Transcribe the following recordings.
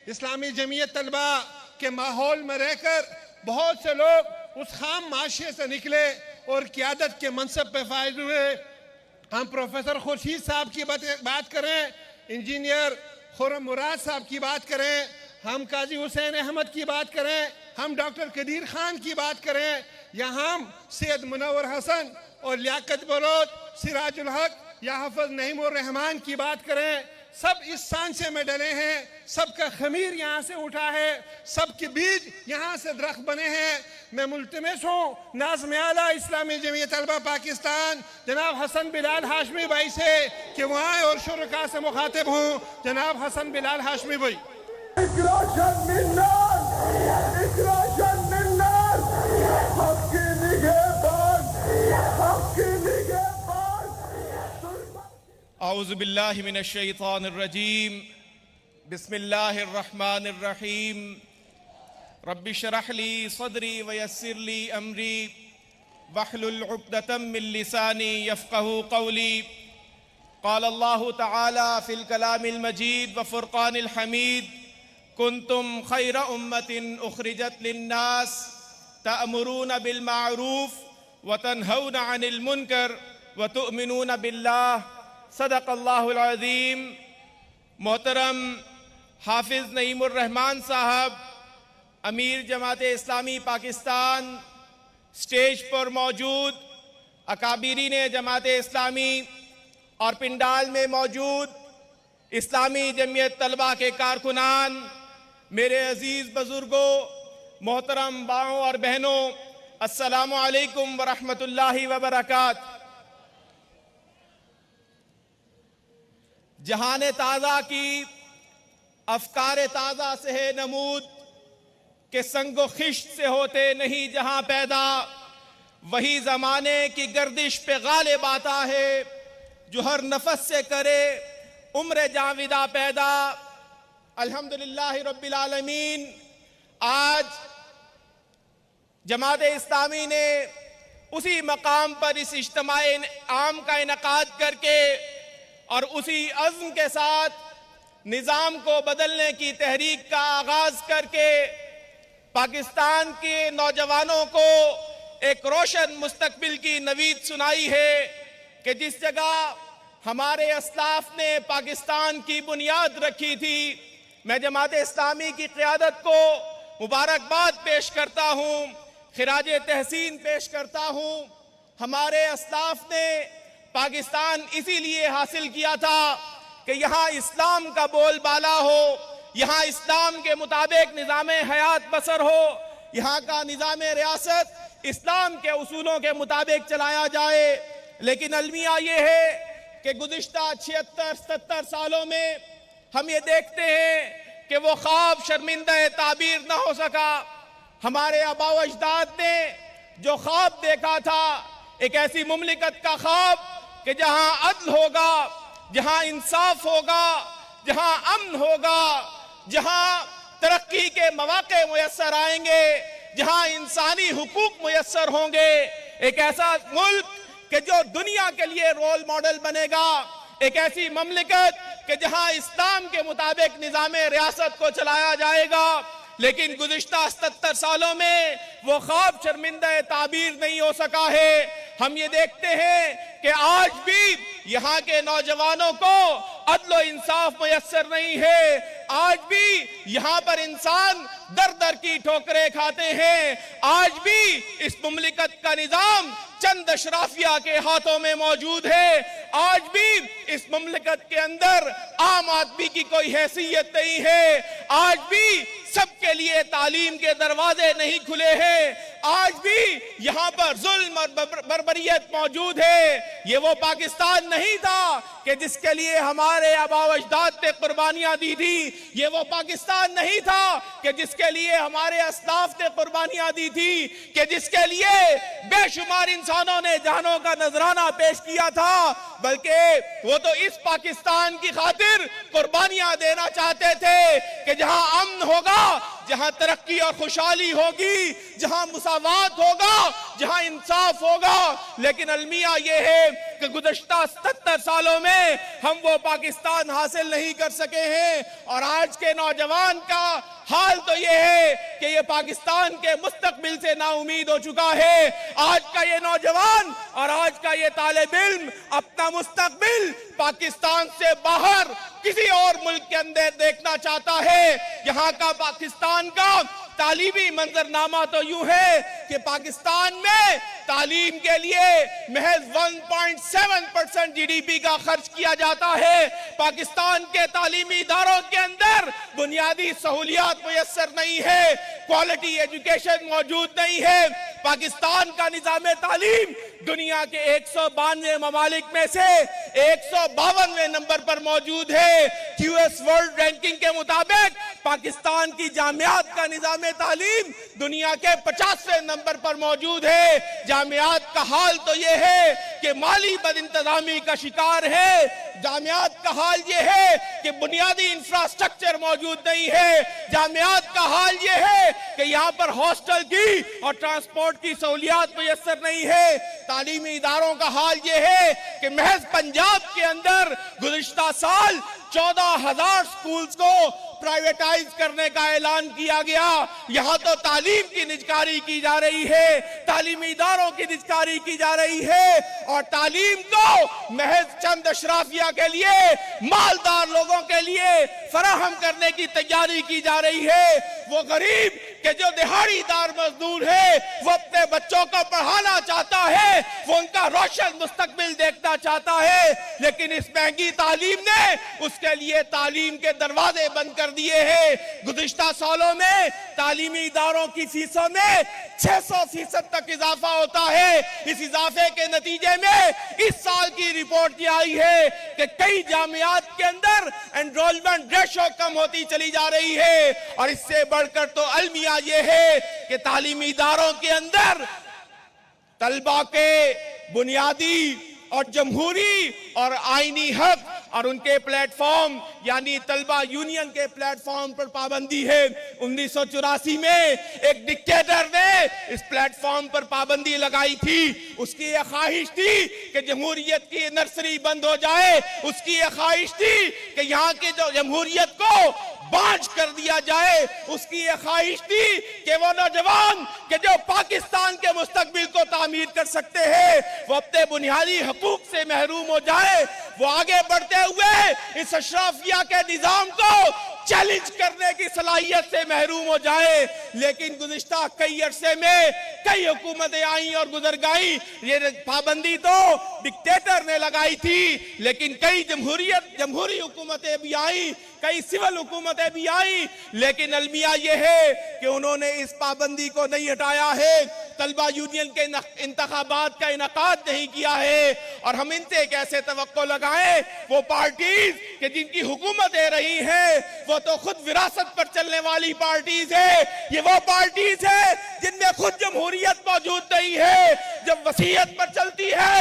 इस्लामी जमीयत तलबा के माहौल में रहकर बहुत से लोग उस खाम माशरे से निकले और क़ियादत के मनसब पे फायज हुए। हम प्रोफेसर खुर्शीद साहब की बात करें, इंजीनियर खुर्रम मुराद साहब की बात करें, हम काजी हुसैन अहमद की बात करें, हम डॉक्टर कदीर खान की बात करें, या हम सैयद मुनव्वर हसन और लियाकत बलोच, सिराजुल हक या हाफिज नईमुर रहमान की बात करें, सब इस सांचे में डले हैं, सबका खमीर यहाँ से उठा है, सबके बीज यहाँ से दरख्त बने हैं। मैं मुल्तमिस हूँ नाज़िम आला इस्लामी जमीयत तलबा पाकिस्तान जनाब हसन बिलाल हाशमी भाई से कि वो आए और शुरका से मुखातिब हूँ। जनाब हसन बिलाल हाशमी भाई। औज़ु बिल्लाहि मिनश शैतानिर रजीम, बिस्मिल्लाहिर रहमानिर रहीम, रब्बि इश्रह ली सदरी व यस्सिर ली अमरी वहलुल उक़दतम मिन लिसानी यफ़क़हू क़ौली। क़ाल अल्लाहु तआला फ़िल कलामिल मजीद व फ़ुरक़ानिल हमीद, कुन्तुम खैरा उम्मतिन उख़रिजत लिन्नास तअमुरूना बिल मारूफ़ व तन्हौना अनिल मुनकर व तुअमिनूना बिल्लाह। सदक़ल्लाहुल अज़ीम। मोहतरम हाफिज़ नईमुर रहमान साहब, अमीर जमात इस्लामी पाकिस्तान, स्टेज पर मौजूद अकाबिरीन जमात इस्लामी और पिंडाल में मौजूद इस्लामी जमीयत तलबा के कारकुनान, मेरे अजीज़ बुजुर्गों, मोहतरम बाओं और बहनों, अस्सलामु अलैकुम व रहमतुल्लाहि व बरकातहू। जहान ताज़ा की अफकार ताज़ा से है नमूद के संगो खिश्त से होते नहीं जहां पैदा, वही ज़माने की गर्दिश पे गालिब आता है जो हर नफस से करे उम्र जाविदा पैदा। अल्हम्दुलिल्लाहि रब्बिल आलमीन। आज जमात इस्लामी ने उसी मकाम पर इस इज्तिमा आम का इनकाद करके और उसी अज़्म के साथ निज़ाम को बदलने की तहरीक का आगाज़ करके पाकिस्तान के नौजवानों को एक रोशन मुस्तकबिल की नवीद सुनाई है कि जिस जगह हमारे अस्लाफ ने पाकिस्तान की बुनियाद रखी थी। मैं जमात इस्लामी की क़ियादत को मुबारकबाद पेश करता हूँ, खिराज तहसीन पेश करता हूँ। हमारे अस्लाफ ने पाकिस्तान इसीलिए हासिल किया था कि यहाँ इस्लाम का बोलबाला हो, यहाँ इस्लाम के मुताबिक निज़ाम हयात बसर हो, यहाँ का निज़ाम रियासत इस्लाम के उसूलों के मुताबिक चलाया जाए। लेकिन अलमिया ये है कि गुज़िश्ता 76-77 सालों में हम ये देखते हैं कि वो ख्वाब शर्मिंदा ताबीर न हो सका। हमारे आबा व अजदाद ने जो ख्वाब देखा था, एक ऐसी मुमलिकत का ख्वाब कि जहां अदल होगा, जहां इंसाफ होगा, जहां अमन होगा, जहां तरक्की के मौके मुयस्सर आएंगे, जहां इंसानी हुकूक मुयस्सर होंगे। एक ऐसा मुल्क कि जो दुनिया के लिए रोल मॉडल बनेगा, एक ऐसी ममलिकत कि जहां इस्लाम के मुताबिक निज़ाम रियासत को चलाया जाएगा। लेकिन गुज़िश्ता 77 सालों में वो ख्वाब शर्मिंदा ताबीर नहीं हो सका है। हम ये देखते हैं कि आज भी यहाँ के नौजवानों को अदल इंसाफ मुयस्सर नहीं है। आज भी यहाँ पर इंसान दर दर की ठोकरें खाते हैं। आज भी इस मुमलिकत का निज़ाम चंद अशराफिया के हाथों में मौजूद है। आज भी इस मुमलिकत के अंदर आम आदमी की कोई हैसियत नहीं है। आज भी सबके लिए तालीम के दरवाजे नहीं खुले हैं। आज भी यहाँ पर जुल्म और बर्बरियत मौजूद है। ये वो पाकिस्तान नहीं था कि जिसके लिए हमारे आबा व अजदाद ने कुर्बानियां दी थी। ये वो पाकिस्तान नहीं था कि जिसके लिए हमारे अस्लाफ ने कुर्बानियां दी थी, कि जिसके लिए बेशुमार इंसानों ने जानों का नजराना पेश किया था। बल्कि वो तो इस पाकिस्तान की खातिर कुर्बानियां देना चाहते थे कि जहां अमन होगा, जहां तरक्की और खुशहाली होगी, जहां मुसावात होगा, जहां इंसाफ होगा। लेकिन अलमिया ये है कि गुज़श्ता 77 सालों में हम वो पाकिस्तान हासिल नहीं कर सके हैं। और आज के नौजवान का हाल तो ये है कि ये पाकिस्तान के मुस्तकबिल से नाउमीद हो चुका है। आज का ये नौजवान और आज का ये तालिब इल्म अपना मुस्तकबिल पाकिस्तान से बाहर किसी और मुल्क के अंदर देखना चाहता है। यहाँ का पाकिस्तान का तालीमी मंजरनामा तो यूं है कि पाकिस्तान में तालीम के लिए महज 1.7% GDP का खर्च किया जाता है। पाकिस्तान के तालीमी इदारों के अंदर बुनियादी सहूलियात मुयस्सर नहीं है, क्वालिटी एजुकेशन मौजूद नहीं है। पाकिस्तान का निज़ाम तालीम दुनिया के 192 ममालिक में से 152वें नंबर पर मौजूद है। QS वर्ल्ड रैंकिंग के मुताबिक पाकिस्तान की जामियात का निज़ाम तालीम दुनिया के 50वें नंबर पर मौजूद है। जामियात का हाल तो ये है कि माली बदइंतजामी का शिकार है। जामियात का हाल ये है कि बुनियादी इंफ्रास्ट्रक्चर मौजूद नहीं है। जामियात का हाल ये है कि यहाँ पर हॉस्टल की और ट्रांसपोर्ट की सहूलियात मुयस्सर नहीं है। तालीमी इदारों का हाल ये है कि महज पंजाब के अंदर गुज़िश्ता साल 14,000 स्कूल्स को प्राइवेटाइज करने का ऐलान किया गया। यहाँ तो तालीम की निजकारी की जा रही है, तालीमी इदारों की निजकारी की जा रही है और तालीम को महज चंद अशराफिया के लिए, मालदार लोगों के लिए फराहम करने की तैयारी की जा रही है। वो गरीब के जो दिहाड़ीदार मजदूर है वो अपने बच्चों को पढ़ाना चाहता है, वो उनका रोशन मुस्तकबिल देखना चाहता है, लेकिन इस महंगी तालीम ने उसके लिए तालीम के दरवाजे बंद कर दिए हैं। गुज़िश्ता सालों में तालीमी इदारों की फीसों में 600% तक इजाफा होता है। इस इजाफे के नतीजे में इस साल की रिपोर्ट ये आई है कि कई जामियात के अंदर एनरोलमेंट रेशो कम होती चली जा रही है। और इससे बढ़कर तो अलमिया ये है कि तालीमी इदारों के अंदर तलबा के बुनियादी और जमहूरी और आईनी हक और उनके प्लेटफॉर्म यानी तलबा यूनियन के प्लेटफॉर्म पर पाबंदी है। 1984 में एक डिक्टेटर ने इस प्लेटफॉर्म पर पाबंदी लगाई थी। उसकी ये ख्वाहिश थी कि जमहूरियत की नर्सरी बंद हो जाए। उसकी ये ख्वाहिश थी कि यहाँ की जो जमहूरियत को बांझ कर दिया जाए। उसकी ये ख्वाहिश थी कि वो नौजवान के जो पाकिस्तान के मुस्तकबिल को तामीर कर सकते हैं वो अपने बुनियादी हकूक से महरूम हो जाए। वो आगे बढ़ते हुए इस अशराफिया के निजाम को चैलेंज करने की सलाहियत से महरूम हो जाए। लेकिन गुज़िश्ता कई अरसे में कई हुकूमतें आई और गुजर गई। ये पाबंदी तो डिक्टेटर ने लगाई थी, लेकिन कई जमहूरी हुकूमतें भी आई, कई सिविल हुकूमतें भी आई, लेकिन अलमिया ये है कि उन्होंने इस पाबंदी को नहीं हटाया है। तलबा यूनियन के इंतखाबात का इनकाद नहीं किया है। और हम इनसे कैसे तवक्को लगाएं? वो पार्टीज कि जिनकी हुकूमतें रही हैं वो तो खुद विरासत पर चलने वाली पार्टीज है। ये वो पार्टीज है जिनमें खुद जमहूरियत मौजूद नहीं है। जब वसीयत पर चलती है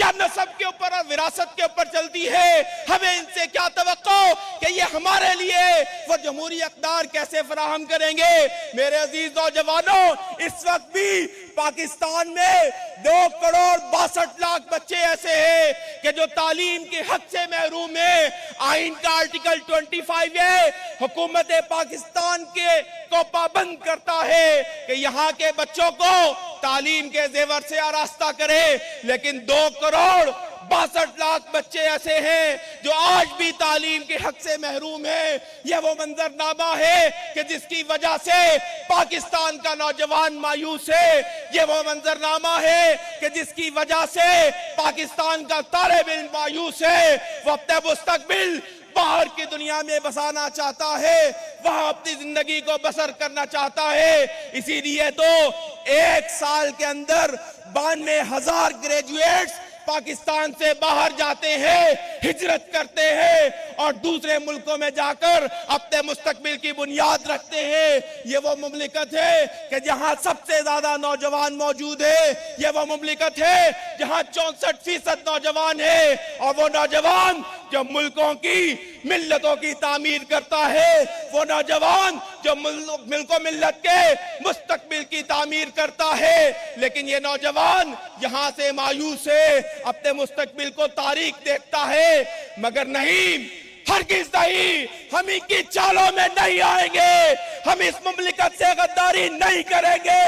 या नस्ब के ऊपर और विरासत के ऊपर चलती है, हमें इनसे क्या तवक्को कि ये हमारे लिए वो जमहूरी अक़दार कैसे फराहम करेंगे? मेरे अजीज नौजवानों, इस वक्त भी पाकिस्तान में 2,62,00,000 बच्चे ऐसे हैं कि जो तालीम के हक से महरूम है। आइन का आर्टिकल 25 है, हुकूमत पाकिस्तान के को पाबंद करता है कि यहाँ के बच्चों को तालीम के जेवर से आरास्ता करे। लेकिन 2,62,00,000 बच्चे ऐसे हैं जो आज भी तालीम के हक से महरूम है। यह वो मंजरनामा है कि जिसकी वजह से पाकिस्तान का नौजवान मायूस है। यह वो मंजरनामा है कि जिसकी वजह से पाकिस्तान का तालिब इल्म मायूस है। वो अपने मुस्तकबिल बाहर की दुनिया में बसाना चाहता है, वहां अपनी जिंदगी को बसर करना चाहता है। इसीलिए तो एक साल के अंदर 92,000 ग्रेजुएट्स पाकिस्तान से बाहर जाते हैं, हिजरत करते हैं और दूसरे मुल्कों में जाकर अपने मुस्तकबिल की बुनियाद रखते हैं। ये वो मुमलिकत है कि जहां सबसे ज्यादा नौजवान मौजूद है। ये वो मुमलिकत है जहां 64% नौजवान है और वो नौजवान जो मुल्कों की मिल्लतों की तामीर करता है, वो नौजवान जो मुल्को मिल्लत के मुस्तकबिल की तामीर करता है। लेकिन ये नौजवान यहाँ से मायूस है, अपने मुस्तकबिल को तारीख देखता है, मगर नहीं, हरगिज़ नहीं, हम इनकी चालों में नहीं आएंगे। हम इस मुमलिकत से गद्दारी नहीं करेंगे,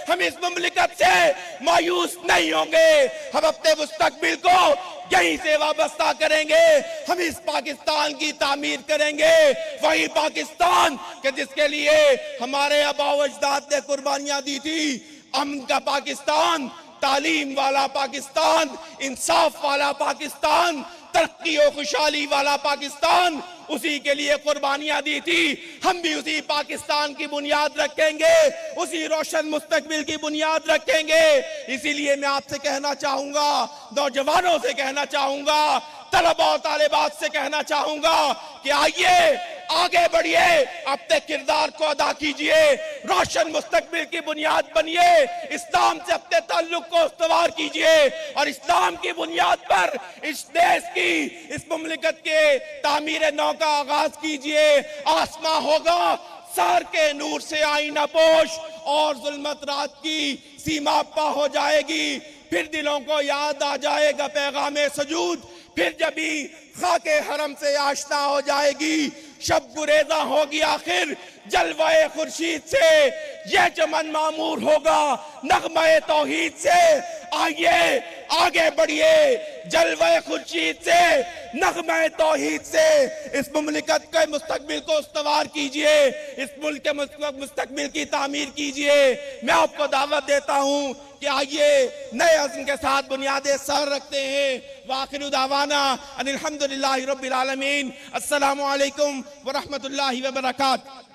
हम इस मुमलिकत से मायूस नहीं होंगे। हम अपने मुस्तकबिल को यहीं से वाबस्ता करेंगे। हम इस पाकिस्तान की तामीर करेंगे, वही पाकिस्तान के जिसके लिए हमारे आबा व अजदाद ने कुर्बानियां दी थी। अमन का पाकिस्तान, तालीम वाला पाकिस्तान, इंसाफ वाला पाकिस्तान, तरक्की और खुशहाली वाला पाकिस्तान, उसी के लिए कुर्बानियां दी थी। हम भी उसी पाकिस्तान की बुनियाद रखेंगे, उसी रोशन मुस्तकबिल की बुनियाद रखेंगे। इसीलिए मैं आपसे कहना चाहूंगा, नौजवानों से कहना चाहूंगा, तलबा और तालिबात से कहना चाहूंगा कि आइए आगे बढ़िए, अपने किरदार को अदा कीजिए, रोशन मुस्तकबिल की बुनियाद बनिए, इस्लाम से अपने ताल्लुक को उस्तवार कीजिए और इस्लाम की बुनियाद पर इस देश की, इस मुमलिकत के तामीर नौ का आगाज कीजिए। आसमां होगा सर के नूर से आईना पोश और जुल्मत रात की सीमा पा हो जाएगी। फिर दिलों को याद आ जाएगा पैगाम सजूद, फिर जबी खाके हरम से आशना हो जाएगी। शब गुरेजा होगी आखिर जलवाए खुर्शीद से, यह चमन मामूर होगा नगमे तौहीद से। आइए आगे बढ़िए, जलवाए खुर्शीद से, नगमे तौहीद से इस मुमलिकत के मुस्तकबिल को उस्तवार कीजिए, इस मुल्क के मुस्तकबिल की तामीर कीजिए। मैं आपको दावत देता हूँ कि आइए नए अज़्म के साथ बुनियादें सर रखते हैं। वाखिरु दावाना अनिल हम्दुलिल्लाहि रब्बिल आलमीन। अस्सलामु अलैकुम व रहमतुल्लाहि व बरकातहू।